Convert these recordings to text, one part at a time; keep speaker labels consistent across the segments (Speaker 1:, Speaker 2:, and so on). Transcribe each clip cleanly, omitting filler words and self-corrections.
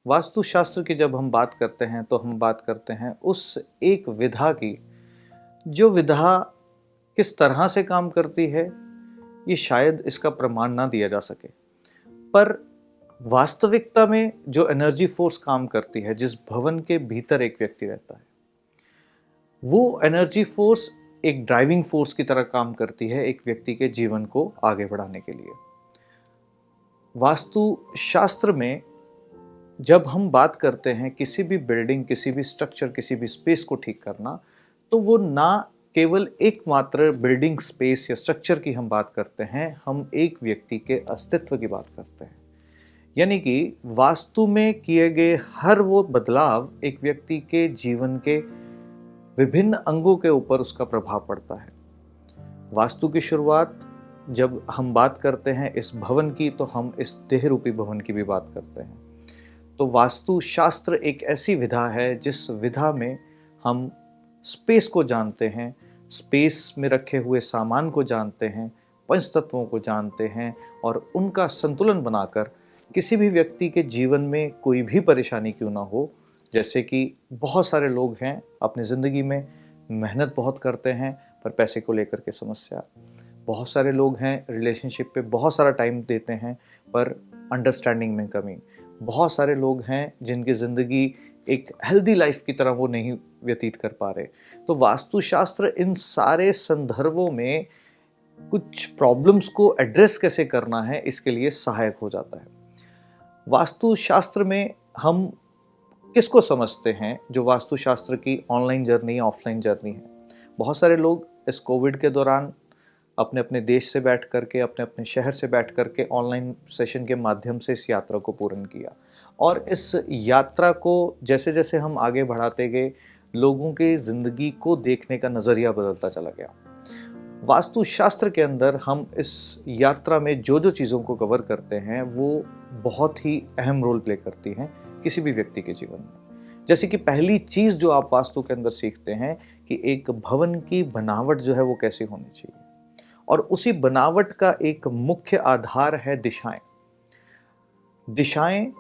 Speaker 1: वास्तुशास्त्र की जब हम बात करते हैं तो हम बात करते हैं उस एक विधा की, जो विधा किस तरह से काम करती है ये शायद इसका प्रमाण ना दिया जा सके, पर वास्तविकता में जो एनर्जी फोर्स काम करती है, जिस भवन के भीतर एक व्यक्ति रहता है, वो एनर्जी फोर्स एक ड्राइविंग फोर्स की तरह काम करती है एक व्यक्ति के जीवन को आगे बढ़ाने के लिए। वास्तु शास्त्र में जब हम बात करते हैं किसी भी बिल्डिंग, किसी भी स्ट्रक्चर, किसी भी स्पेस को ठीक करना, तो वो ना केवल एकमात्र बिल्डिंग, स्पेस या स्ट्रक्चर की हम बात करते हैं, हम एक व्यक्ति के अस्तित्व की बात करते हैं। यानी कि वास्तु में किए गए हर वो बदलाव एक व्यक्ति के जीवन के विभिन्न अंगों के ऊपर उसका प्रभाव पड़ता है। वास्तु की शुरुआत जब हम बात करते हैं इस भवन की, तो हम इस देह रूपी भवन की भी बात करते हैं। तो वास्तु शास्त्र एक ऐसी विधा है जिस विधा में हम स्पेस को जानते हैं, स्पेस में रखे हुए सामान को जानते हैं, पंच तत्वों को जानते हैं और उनका संतुलन बनाकर किसी भी व्यक्ति के जीवन में कोई भी परेशानी क्यों ना हो, जैसे कि बहुत सारे लोग हैं अपनी ज़िंदगी में मेहनत बहुत करते हैं पर पैसे को लेकर के समस्या, बहुत सारे लोग हैं रिलेशनशिप पे बहुत सारा टाइम देते हैं पर अंडरस्टैंडिंग में कमी, बहुत सारे लोग हैं जिनकी ज़िंदगी एक हेल्दी लाइफ की तरह वो नहीं व्यतीत कर पा रहे। तो वास्तुशास्त्र इन सारे संदर्भों में कुछ प्रॉब्लम्स को एड्रेस कैसे करना है इसके लिए सहायक हो जाता है। वास्तुशास्त्र में हम किसको समझते हैं जो वास्तुशास्त्र की ऑनलाइन जर्नी या ऑफलाइन जर्नी है। बहुत सारे लोग इस कोविड के दौरान अपने अपने देश से बैठ करके, अपने अपने शहर से बैठ करके ऑनलाइन सेशन के माध्यम से इस यात्रा को पूर्ण किया और इस यात्रा को जैसे जैसे हम आगे बढ़ाते गए, लोगों के ज़िंदगी को देखने का नज़रिया बदलता चला गया। वास्तुशास्त्र के अंदर हम इस यात्रा में जो जो चीज़ों को कवर करते हैं वो बहुत ही अहम रोल प्ले करती हैं किसी भी व्यक्ति के जीवन में। जैसे कि पहली चीज़ जो आप वास्तु के अंदर सीखते हैं कि एक भवन की बनावट जो है वो कैसी होनी चाहिए, और उसी बनावट का एक मुख्य आधार है दिशाएं। दिशाएं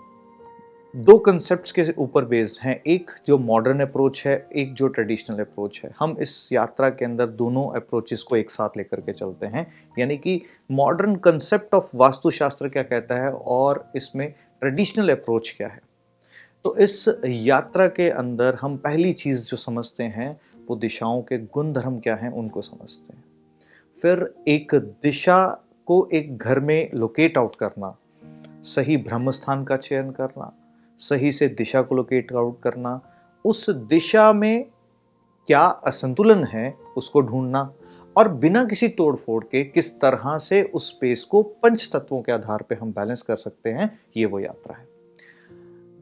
Speaker 1: दो कंसेप्ट्स के ऊपर बेस्ड हैं, एक जो मॉडर्न अप्रोच है, एक जो ट्रेडिशनल अप्रोच है। हम इस यात्रा के अंदर दोनों अप्रोचेस को एक साथ लेकर के चलते हैं, यानी कि मॉडर्न कंसेप्ट ऑफ वास्तुशास्त्र क्या कहता है और इसमें ट्रेडिशनल अप्रोच क्या है। तो इस यात्रा के अंदर हम पहली चीज़ जो समझते हैं वो दिशाओं के गुण धर्म क्या हैं उनको समझते हैं। फिर एक दिशा को एक घर में लोकेट आउट करना, सही ब्रह्म स्थान का चयन करना, सही से दिशा को लोकेट आउट करना, उस दिशा में क्या असंतुलन है उसको ढूंढना और बिना किसी तोड़ फोड़ के किस तरह से उस स्पेस को पंच तत्वों के आधार पे हम बैलेंस कर सकते हैं, ये वो यात्रा है।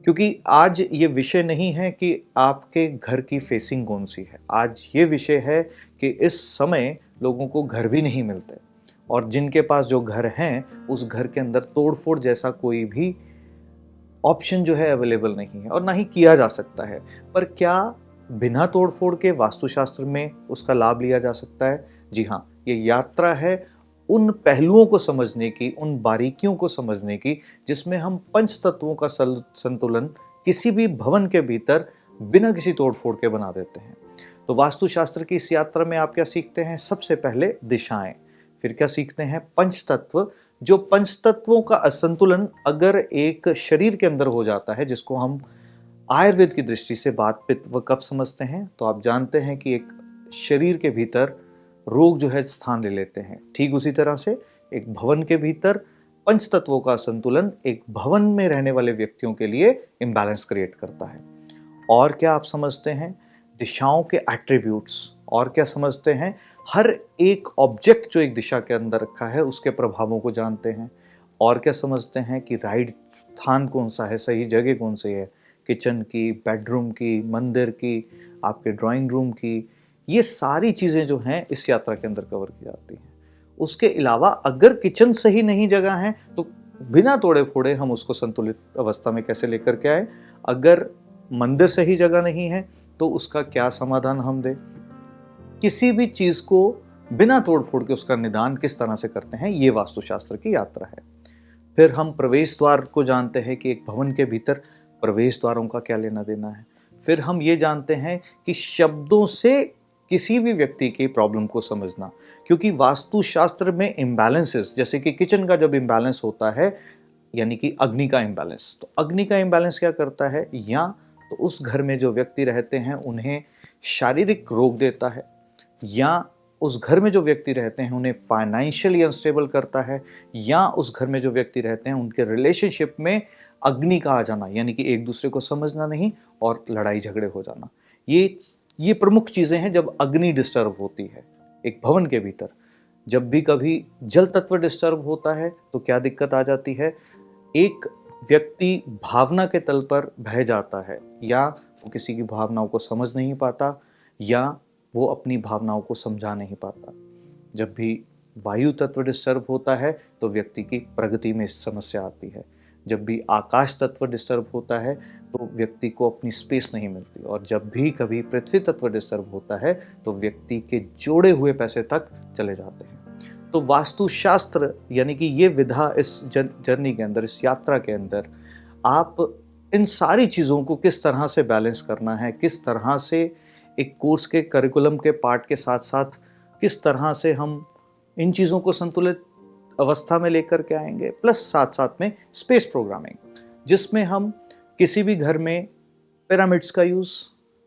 Speaker 1: क्योंकि आज ये विषय नहीं है कि आपके घर की फेसिंग कौन सी है, आज ये विषय है कि इस समय लोगों को घर भी नहीं मिलते और जिनके पास जो घर हैं उस घर के अंदर तोड़फोड़ जैसा कोई भी ऑप्शन जो है अवेलेबल नहीं है और ना ही किया जा सकता है। पर क्या बिना तोड़फोड़ के वास्तुशास्त्र में उसका लाभ लिया जा सकता है? जी हाँ, ये यात्रा है उन पहलुओं को समझने की, उन बारीकियों को समझने की जिसमें हम पंच तत्वों का संतुलन किसी भी भवन के भीतर बिना किसी तोड़फोड़ के बना देते हैं। तो वास्तुशास्त्र की इस यात्रा में आप क्या सीखते हैं? सबसे पहले दिशाएं, फिर क्या सीखते हैं? पंच तत्व। जो पंच तत्वों का असंतुलन अगर एक शरीर के अंदर हो जाता है, जिसको हम आयुर्वेद की दृष्टि से वात, पित्त व कफ समझते हैं, तो आप जानते हैं कि एक शरीर के भीतर रोग जो है स्थान ले लेते हैं। ठीक उसी तरह से एक भवन के भीतर पंच तत्वों का संतुलन एक भवन में रहने वाले व्यक्तियों के लिए इम्बैलेंस क्रिएट करता है। और क्या आप समझते हैं? दिशाओं के एट्रीब्यूट्स। और क्या समझते हैं? हर एक ऑब्जेक्ट जो एक दिशा के अंदर रखा है उसके प्रभावों को जानते हैं। और क्या समझते हैं कि राइट स्थान कौन सा है, सही जगह कौन सी है, किचन की, बेडरूम की, मंदिर की, आपके ड्राइंग रूम की, ये सारी चीज़ें जो हैं इस यात्रा के अंदर कवर की जाती हैं। उसके अलावा अगर किचन सही नहीं जगह है तो बिना तोड़े फोड़े हम उसको संतुलित अवस्था में कैसे लेकर के आए, अगर मंदिर सही जगह नहीं है तो उसका क्या समाधान हम दें, किसी भी चीज़ को बिना तोड़ फोड़ के उसका निदान किस तरह से करते हैं, ये वास्तुशास्त्र की यात्रा है। फिर हम प्रवेश द्वार को जानते हैं कि एक भवन के भीतर प्रवेश द्वारों का क्या लेना देना है। फिर हम ये जानते हैं कि शब्दों से किसी भी व्यक्ति की प्रॉब्लम को समझना, क्योंकि वास्तुशास्त्र में इम्बैलेंसेस, जैसे कि किचन का जब इम्बैलेंस होता है यानी कि अग्नि का इम्बैलेंस, तो अग्नि का इम्बैलेंस क्या करता है, या तो उस घर में जो व्यक्ति रहते हैं उन्हें शारीरिक रोग देता है, या उस घर में जो व्यक्ति रहते हैं उन्हें फाइनेंशियली अनस्टेबल करता है, या उस घर में जो व्यक्ति रहते हैं उनके रिलेशनशिप में अग्नि का आ जाना, यानी कि एक दूसरे को समझना नहीं और लड़ाई झगड़े हो जाना। ये प्रमुख चीजें हैं जब अग्नि डिस्टर्ब होती है एक भवन के भीतर। जब भी कभी जल तत्व डिस्टर्ब होता है तो क्या दिक्कत आ जाती है, एक व्यक्ति भावना के तल पर बह जाता है, या वो किसी की भावनाओं को समझ नहीं पाता, या वो अपनी भावनाओं को समझा नहीं पाता। जब भी वायु तत्व डिस्टर्ब होता है तो व्यक्ति की प्रगति में समस्या आती है। जब भी आकाश तत्व डिस्टर्ब होता है तो व्यक्ति को अपनी स्पेस नहीं मिलती, और जब भी कभी पृथ्वी तत्व डिस्टर्ब होता है तो व्यक्ति के जोड़े हुए पैसे तक चले जाते हैं। तो वास्तुशास्त्र यानी कि ये विधा इस जर्नी के अंदर, इस यात्रा के अंदर आप इन सारी चीज़ों को किस तरह से बैलेंस करना है, किस तरह से एक कोर्स के करिकुलम के पार्ट के साथ साथ किस तरह से हम इन चीज़ों को संतुलित अवस्था में लेकर के आएंगे, प्लस साथ साथ में स्पेस प्रोग्रामिंग, जिसमें हम किसी भी घर में पिरामिड्स का यूज़,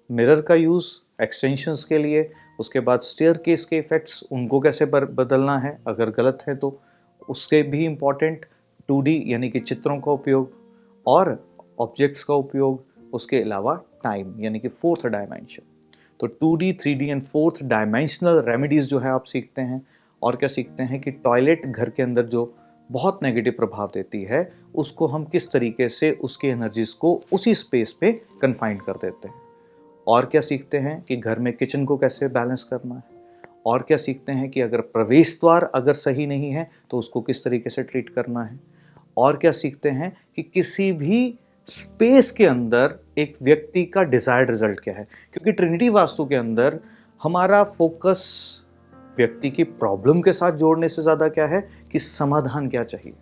Speaker 1: मिरर का यूज़ एक्सटेंशंस के लिए, उसके बाद स्टेयरकेस के इफ़ेक्ट्स उनको कैसे बदलना है अगर गलत है तो उसके भी इम्पॉर्टेंट 2D यानी कि चित्रों का उपयोग और ऑब्जेक्ट्स का उपयोग, उसके अलावा टाइम यानी कि 4th डायमेंशन। तो 2D 3D and 4th dimensional remedies जो है आप सीखते हैं। और क्या सीखते हैं कि टॉयलेट घर के अंदर जो बहुत नेगेटिव प्रभाव देती है उसको हम किस तरीके से उसकी एनर्जीज को उसी स्पेस पे कन्फाइंड कर देते हैं। और क्या सीखते हैं कि घर में किचन को कैसे बैलेंस करना है। और क्या सीखते हैं कि अगर प्रवेश द्वार अगर सही नहीं है तो उसको किस तरीके से ट्रीट करना है। और क्या सीखते हैं कि किसी भी स्पेस के अंदर एक व्यक्ति का डिजायर्ड रिजल्ट क्या है, क्योंकि ट्रिनिटी वास्तु के अंदर हमारा फोकस व्यक्ति की प्रॉब्लम के साथ जोड़ने से ज़्यादा क्या है कि समाधान क्या चाहिए,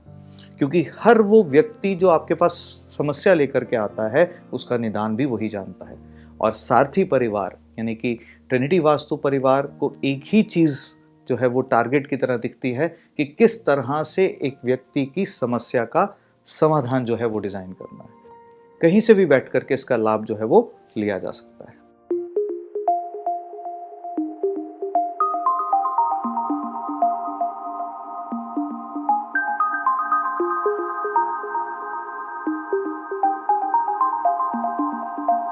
Speaker 1: क्योंकि हर वो व्यक्ति जो आपके पास समस्या लेकर के आता है उसका निदान भी वही जानता है। और सारथी परिवार यानी कि ट्रिनिटी वास्तु परिवार को एक ही चीज़ जो है वो टारगेट की तरह दिखती है कि किस तरह से एक व्यक्ति की समस्या का समाधान जो है वो डिज़ाइन करना है। कहीं से भी बैठ करके इसका लाभ जो है वो लिया जा सकता है।